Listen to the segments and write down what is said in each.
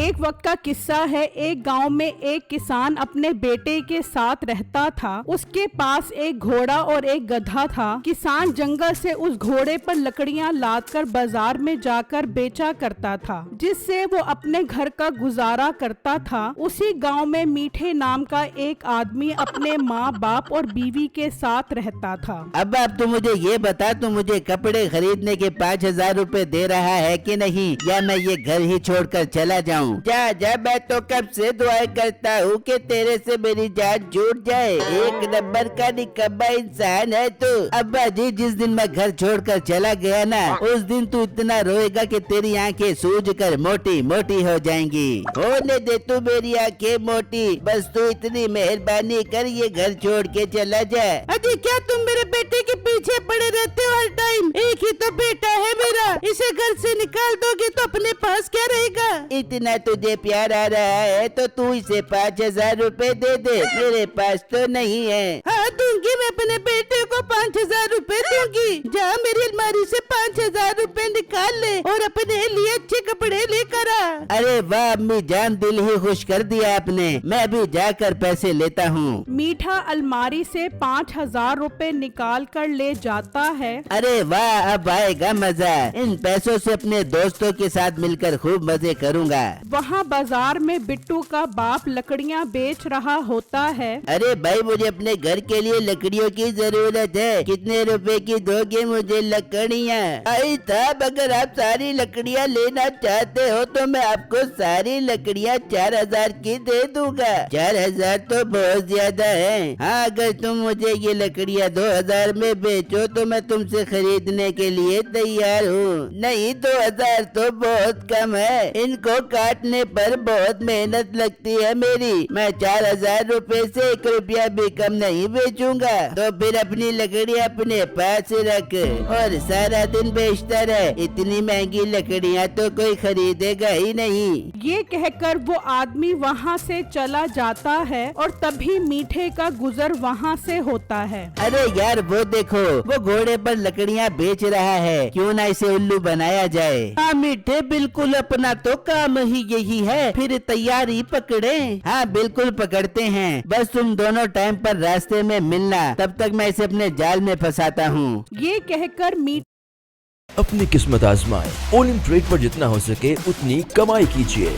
एक वक्त का किस्सा है। एक गांव में एक किसान अपने बेटे के साथ रहता था। उसके पास एक घोड़ा और एक गधा था। किसान जंगल से उस घोड़े पर लकड़ियां लादकर बाजार में जाकर बेचा करता था, जिससे वो अपने घर का गुजारा करता था। उसी गांव में मीठे नाम का एक आदमी अपने माँ बाप और बीवी के साथ रहता था। अब तू मुझे ये बता, तू मुझे कपड़े खरीदने के 5,000 रूपए दे रहा है कि नहीं, या मैं ये घर ही छोड़कर चला जाऊं? जा जा, मैं तो कब से दुआएं करता हूँ कि तेरे से मेरी जान जुड़ जाए। एक नंबर का निकम्मा इंसान है तू। अब्बा जी, जिस दिन मैं घर छोड़कर चला गया ना, उस दिन तू इतना रोएगा कि तेरी आंखें सूज कर मोटी मोटी हो जाएंगी। होने दे तू मेरी आंखें मोटी, बस तू इतनी मेहरबानी कर, ये घर छोड़ के चला जा। अजी, क्या तुम मेरे बेटे के पीछे पड़े रहते हो हर टाइम? एक ही तो बेटा है मेरा, इसे घर से निकाल दोगे तो अपने पास क्या रहेगा? इतना तुझे प्यार आ रहा है तो तू इसे 5,000 रूपए दे दे, मेरे पास तो नहीं है। हाँ दूंगी, मैं अपने बेटे को 5,000 रूपए दूंगी। जा मेरी अलमारी से 5,000 रूपए निकाल ले और अपने लिए अच्छे कपड़े लेकर आ। अरे वाह अम्मी जान, दिल ही खुश कर दिया आपने। मैं भी जाकर पैसे लेता हूँ। मीठा अलमारी से 5,000 रूपए निकाल कर ले जाता है। अरे वाह, अब आएगा मजा। इन पैसों से अपने दोस्तों के साथ मिलकर खूब मजे करूँगा। वहाँ बाजार में बिट्टू का बाप लकड़ियाँ बेच रहा होता है। अरे भाई, मुझे अपने घर के लिए लकड़ियों की जरूरत है। कितने रुपए की दोगे मुझे लकड़ियाँ? भाई साहब, अगर आप सारी लकड़ियाँ लेना चाहते हो तो मैं आपको सारी लकड़ियाँ 4,000 की दे दूंगा। 4,000 तो बहुत ज्यादा है। हाँ, अगर तुम मुझे ये लकड़ियाँ 2,000 में बेचो तो मैं तुमसे खरीदने के लिए तैयार हूँ। नहीं, 2,000 तो बहुत कम है। इनको काटने पर बहुत मेहनत लगती है मेरी। मैं 4,000 रूपए से 1 रुपया भी कम नहीं बेचूंगा। तो फिर अपनी लकड़ियाँ अपने पास रख और सारा दिन बेचता रहे। इतनी महंगी लकड़ियाँ तो कोई खरीदेगा ही नहीं। ये कहकर वो आदमी वहाँ से चला जाता है और तभी मीठे का गुजर वहाँ से होता है। अरे यार, वो देखो, वो घोड़े पर लकड़ियाँ बेच रहा है। क्यों ना इसे उल्लू बनाया जाए? हाँ मीठे, बिल्कुल, अपना तो काम ही यही है। फिर तैयारी पकड़े। हाँ बिल्कुल पकड़ते हैं, बस तुम दोनों टाइम पर रास्ते में मिलना, तब तक मैं इसे अपने जाल में फंसाता हूँ। ये कहकर अपनी किस्मत आजमाएं। ओलिम ट्रेड पर जितना हो सके उतनी कमाई कीजिए।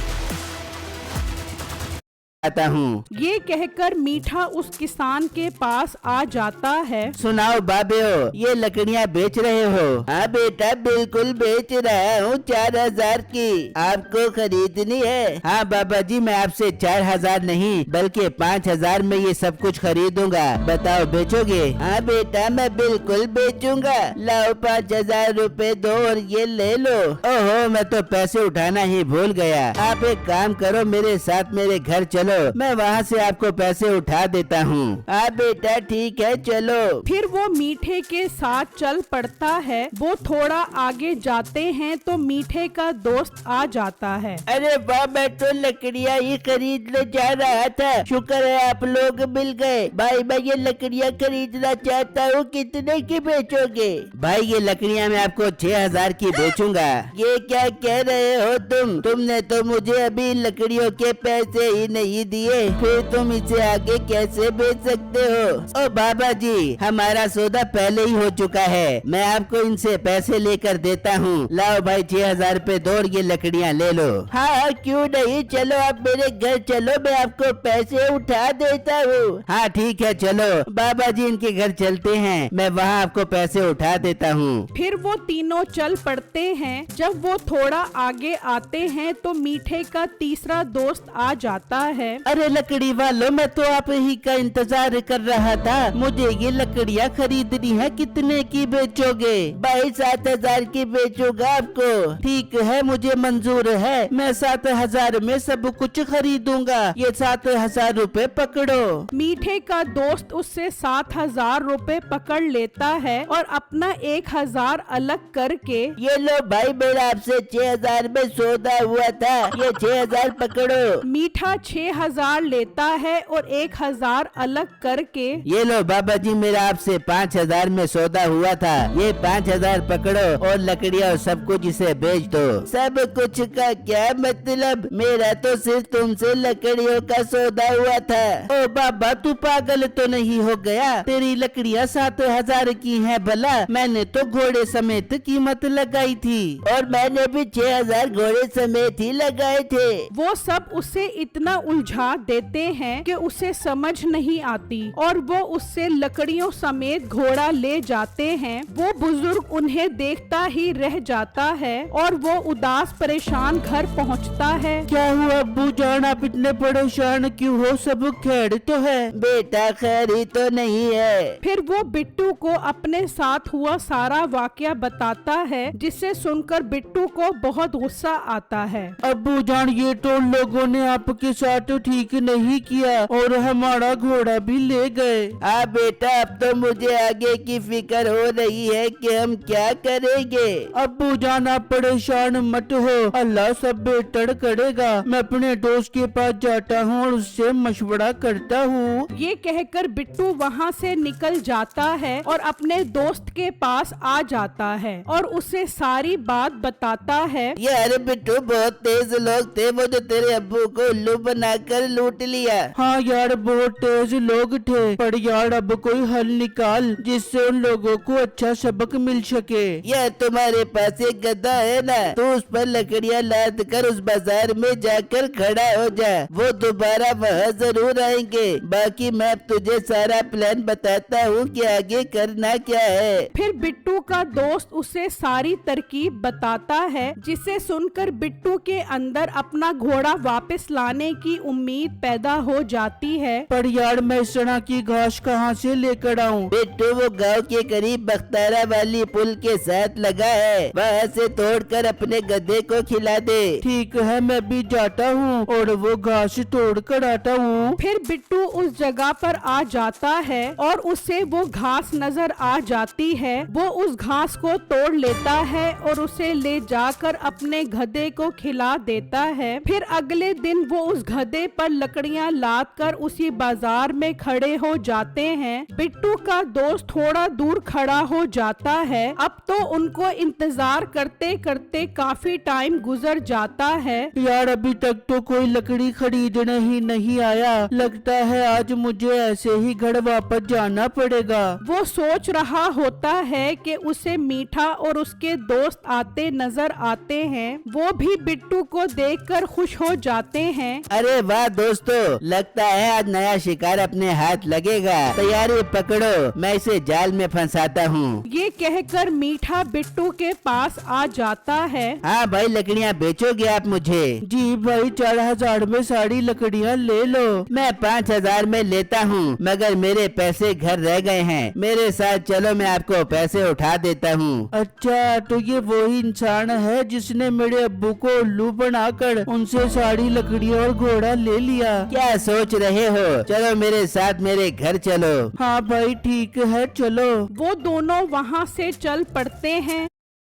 हूँ। ये कहकर मीठा उस किसान के पास आ जाता है। सुनाओ बाबे हो, ये लकड़ियाँ बेच रहे हो? हाँ बेटा, बिल्कुल बेच रहा हूँ, 4,000 की। आपको खरीदनी है? हाँ बाबा जी, मैं आपसे 4,000 नहीं बल्कि 5,000 में ये सब कुछ खरीदूंगा। बताओ, बेचोगे? हाँ बेटा, मैं बिल्कुल बेचूंगा। लाओ 5,000 रूपए दो और ये ले लो। ओहो, मैं तो पैसे उठाना ही भूल गया। आप एक काम करो, मेरे साथ मेरे घर चलो, मैं वहाँ से आपको पैसे उठा देता हूँ। हाँ बेटा, ठीक है, चलो। फिर वो मीठे के साथ चल पड़ता है। वो थोड़ा आगे जाते हैं तो मीठे का दोस्त आ जाता है। अरे वाह, मैं तो लकड़ियाँ ही खरीदने जा रहा था। शुक्र है आप लोग मिल गए। भाई, मैं ये लकड़ियाँ खरीदना चाहता हूँ, कितने की बेचोगे? भाई, ये लकड़ियाँ मैं आपको 6,000 की बेचूंगा। ये क्या कह रहे हो तुमने तो मुझे अभी लकड़ियों के पैसे ही नहीं दिए, फिर तुम इसे आगे कैसे बेच सकते हो? ओ बाबा जी, हमारा सौदा पहले ही हो चुका है। मैं आपको इनसे पैसे लेकर देता हूँ। लाओ भाई, 6,000 रूपए दो और ये लकड़ियाँ ले लो। हाँ क्यों नहीं, चलो आप मेरे घर चलो, मैं आपको पैसे उठा देता हूँ। हाँ ठीक है, चलो बाबा जी, इनके घर चलते हैं, मैं वहाँ आपको पैसे उठा देता हूँ। फिर वो तीनों चल पड़ते हैं। जब वो थोड़ा आगे आते हैं तो मीठे का तीसरा दोस्त आ जाता है। अरे लकड़ी वालों, मैं तो आप ही का इंतजार कर रहा था। मुझे ये लकड़ियाँ खरीदनी है, कितने की बेचोगे? भाई 7,000 की बेचूंगा आपको। ठीक है, मुझे मंजूर है, मैं 7,000 में सब कुछ खरीदूंगा। ये 7,000 रूपए पकड़ो। मीठे का दोस्त उससे 7,000 रूपए पकड़ लेता है और अपना 1,000 अलग करके, ये लो भाई, मेरा आपसे 6,000 में सौदा हुआ था, ये 6,000 पकड़ो। मीठा 6,000 लेता है और 1,000 अलग करके ये लो बाबा जी, मेरा आपसे 5,000 में सौदा हुआ था, ये 5,000 पकड़ो और लकड़ियाँ और सब कुछ इसे बेच दो। सब कुछ का क्या मतलब, मेरा तो सिर्फ तुमसे लकड़ियों का सौदा हुआ था। ओ बाबा तू पागल तो नहीं हो गया, तेरी लकड़ियाँ 7,000 की हैं भला, मैंने तो घोड़े समेत कीमत लगाई थी। और मैंने भी 6,000 घोड़े समेत ही लगाए थे। वो सब उसे इतना उलझा देते हैं कि उसे समझ नहीं आती और वो उससे लकड़ियों समेत घोड़ा ले जाते हैं। वो बुजुर्ग उन्हें देखता ही रह जाता है और वो उदास परेशान घर पहुंचता है। क्या हुआ अब्बू जान, आप इतने परेशान क्यों हो, सब खैर तो है? बेटा खैर ही तो नहीं है। फिर वो बिट्टू को अपने साथ हुआ सारा वाकया बताता है, जिसे सुनकर बिट्टू को बहुत गुस्सा आता है। अब्बू जान ये तो लोगों ने आपके साथ ठीक नहीं किया और हमारा घोड़ा भी ले गए। हाँ बेटा, अब तो मुझे आगे की फिक्र हो रही है कि हम क्या करेंगे। अब्बू जान आप परेशान मत हो, अल्लाह सब बेहतर करेगा। मैं अपने दोस्त के पास जाता हूँ और उससे मशवरा करता हूँ। ये कहकर बिट्टू वहाँ से निकल जाता है और अपने दोस्त के पास आ जाता है और उसे सारी बात बताता है। यार बिट्टू, बहुत तेज लोग थे वो जो तेरे अब्बू को उल्लू बनाकर लूट लिया। हाँ यार बहुत तेज लोग थे, पर यार अब कोई हल निकाल जिससे उन लोगों को अच्छा सबक मिल सके। यार तुम्हारे पास एक गधा है ना, तो उस पर लकड़ियाँ लाद कर उस बाजार में जाकर खड़ा हो जा, वो दोबारा वहाँ जरूर आएंगे। बाकी मैं अब तुझे सारा प्लान बताता हूँ कि आगे करना क्या है। फिर बिट्टू का दोस्त उसे सारी तरकीब बताता है, जिसे सुनकर बिट्टू के अंदर अपना घोड़ा वापस लाने की उम्मीद पैदा हो जाती है। पर यार मैं सना की घास कहाँ से लेकर आऊँ? बिट्टू वो गांव के करीब बख्तारा वाली पुल के साथ लगा है, वहाँ से तोड़कर अपने गधे को खिला दे। ठीक है मैं भी जाता हूँ और वो घास तोड़ कर आता हूँ। फिर बिट्टू उस जगह पर आ जाता है और उसे वो घास नजर आ जाती है। वो उस घास को तोड़ लेता है और उसे ले जाकर अपने गधे को खिला देता है। फिर अगले दिन वो उस गधे पर लकड़ियाँ लाद कर उसी बाजार में खड़े हो जाते हैं। बिट्टू का दोस्त थोड़ा दूर खड़ा हो जाता है। अब तो उनको इंतजार करते करते काफी टाइम गुजर जाता है। यार अभी तक तो कोई लकड़ी खरीदने ही नहीं आया, लगता है आज मुझे ऐसे ही घर वापस जाना पड़ेगा। वो सोच रहा होता है कि उसे मीठा और उसके दोस्त आते नजर आते हैं। वो भी बिट्टू को देखकर खुश हो जाते हैं। अरे वाह दोस्तों, लगता है आज नया शिकार अपने हाथ लगेगा। तैयारी पकड़ो, मैं इसे जाल में फंसाता हूँ। ये कहकर मीठा बिट्टू के पास आ जाता है। हाँ भाई, लकड़ियाँ बेचोगे आप मुझे? जी भाई 4,000 में सारी लकड़ियाँ ले लो। मैं 5,000 में लेता हूँ, मगर मेरे पैसे घर रह गए हैं। मेरे साथ चलो, मैं आपको पैसे उठा देता हूँ। अच्छा तो ये वही इंसान है जिसने मेरे अब्बू को उल्लू बनाकर उनसे सारी लकड़ियाँ और घोड़ा ले लिया। क्या सोच रहे हो? चलो मेरे साथ मेरे घर चलो। हाँ भाई ठीक है चलो। वो दोनों वहाँ से चल पड़ते हैं।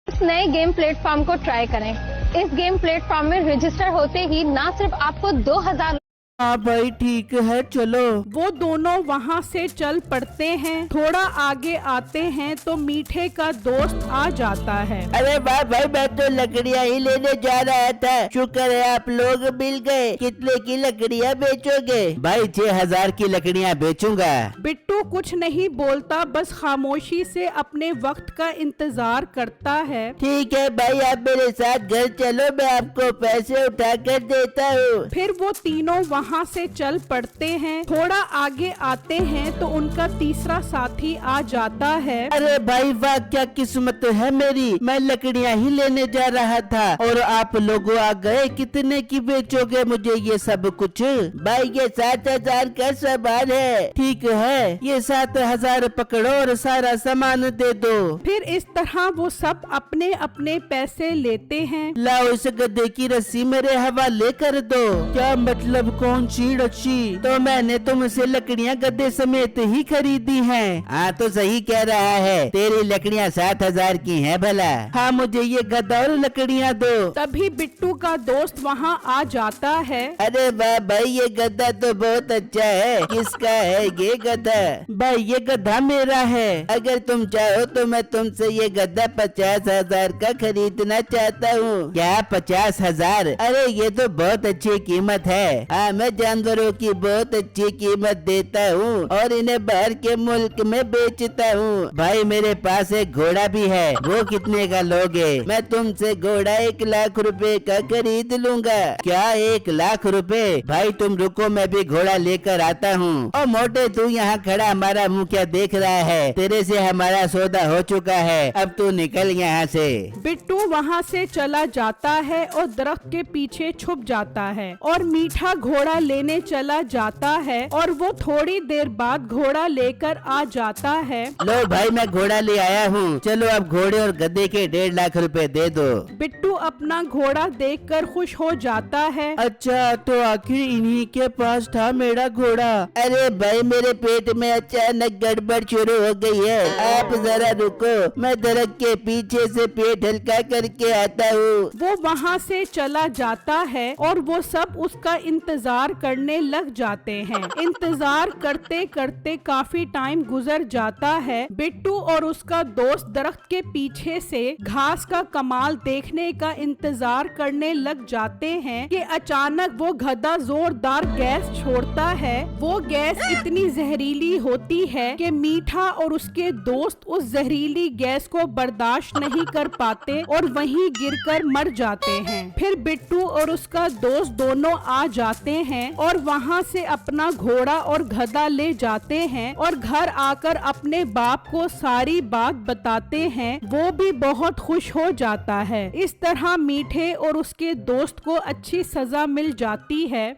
इस नए गेम प्लेटफॉर्म को ट्राई करें। इस गेम प्लेटफॉर्म में रजिस्टर होते ही न सिर्फ आपको 2,000। हाँ भाई ठीक है चलो। वो दोनों वहाँ से चल पड़ते हैं। थोड़ा आगे आते हैं तो मीठे का दोस्त आ जाता है। अरे वाह भाई, मैं तो लकड़ियाँ ही लेने जा रहा था, शुक्र है आप लोग मिल गए। कितने की लकड़ियाँ बेचोगे? भाई 6,000 की लकड़ियाँ बेचूंगा। बिट्टू कुछ नहीं बोलता, बस खामोशी से अपने वक्त का इंतजार करता है। ठीक है भाई, आप मेरे साथ घर चलो, मैं आपको पैसे उठा कर देता हूँ। फिर वो तीनों वहाँ से चल पड़ते हैं। थोड़ा आगे आते हैं तो उनका तीसरा साथी आ जाता है। अरे भाई वाह, क्या किस्मत है मेरी, मैं लकड़ियाँ ही लेने जा रहा था और आप लोग आ गए। कितने की बेचोगे मुझे ये सब कुछ? भाई ये 7,000 का सामान है। ठीक है, ये 7,000 पकड़ो और सारा सामान दे दो। फिर इस तरह वो सब अपने अपने पैसे लेते हैं। लाओ इस गधे की रस्सी मेरे हवाले कर दो। क्या मतलब, कौन कौन सी अच्छी? तो मैंने तुमसे लकड़ियाँ गद्दे समेत ही खरीदी हैं। हाँ तो सही कह रहा है, तेरी लकड़ियाँ 7,000 की हैं भला। हाँ मुझे ये गद्दा और लकड़ियाँ दो। तभी बिट्टू का दोस्त वहाँ आ जाता है। अरे वाह भाई, ये गद्दा तो बहुत अच्छा है। किसका है ये गद्दा? भाई ये गद्दा मेरा है। अगर तुम चाहो तो मैं तुमसे ये गद्दा 50,000 का खरीदना चाहता हूँ। क्या 50,000? अरे ये तो बहुत अच्छी कीमत है। हाँ मैं जानवरों की बहुत अच्छी कीमत देता हूँ और इन्हें बाहर के मुल्क में बेचता हूँ। भाई मेरे पास एक घोड़ा भी है, वो कितने का लोगे? मैं तुमसे घोड़ा 1 लाख रुपए का खरीद लूंगा। क्या 1 लाख रुपए? भाई तुम रुको, मैं भी घोड़ा लेकर आता हूँ। और मोटे तू यहाँ खड़ा हमारा मुँह क्या देख रहा है? तेरे से हमारा सौदा हो चुका है, अब तू निकल यहाँ से। बिट्टू वहाँ से चला जाता है और दरख्त के पीछे छुप जाता है और मीठा घोड़ा लेने चला जाता है और वो थोड़ी देर बाद घोड़ा लेकर आ जाता है। लो भाई मैं घोड़ा ले आया हूँ, चलो अब घोड़े और गधे के 1.5 लाख रुपए दे दो। बिट्टू अपना घोड़ा देखकर खुश हो जाता है। अच्छा तो आखिर इन्हीं के पास था मेरा घोड़ा। अरे भाई मेरे पेट में अचानक गड़बड़ शुरू हो गई है, आप जरा रुको, मैं दरख्त के पीछे से पेट हल्का करके आता हूँ। वो वहाँ से चला जाता है और वो सब उसका इंतजार करने लग जाते हैं। इंतजार करते करते काफी टाइम गुजर जाता है। बिट्टू और उसका दोस्त दरख्त के पीछे से घास का कमाल देखने का इंतजार करने लग जाते हैं कि अचानक वो गधा जोरदार गैस छोड़ता है। वो गैस इतनी जहरीली होती है कि मीठा और उसके दोस्त उस जहरीली गैस को बर्दाश्त नहीं कर पाते और वहीं गिरकर मर जाते हैं। फिर बिट्टू और उसका दोस्त दोनों आ जाते हैं और वहाँ से अपना घोड़ा और गधा ले जाते हैं और घर आकर अपने बाप को सारी बात बताते हैं। वो भी बहुत खुश हो जाता है। इस तरह मीठे और उसके दोस्त को अच्छी सजा मिल जाती है।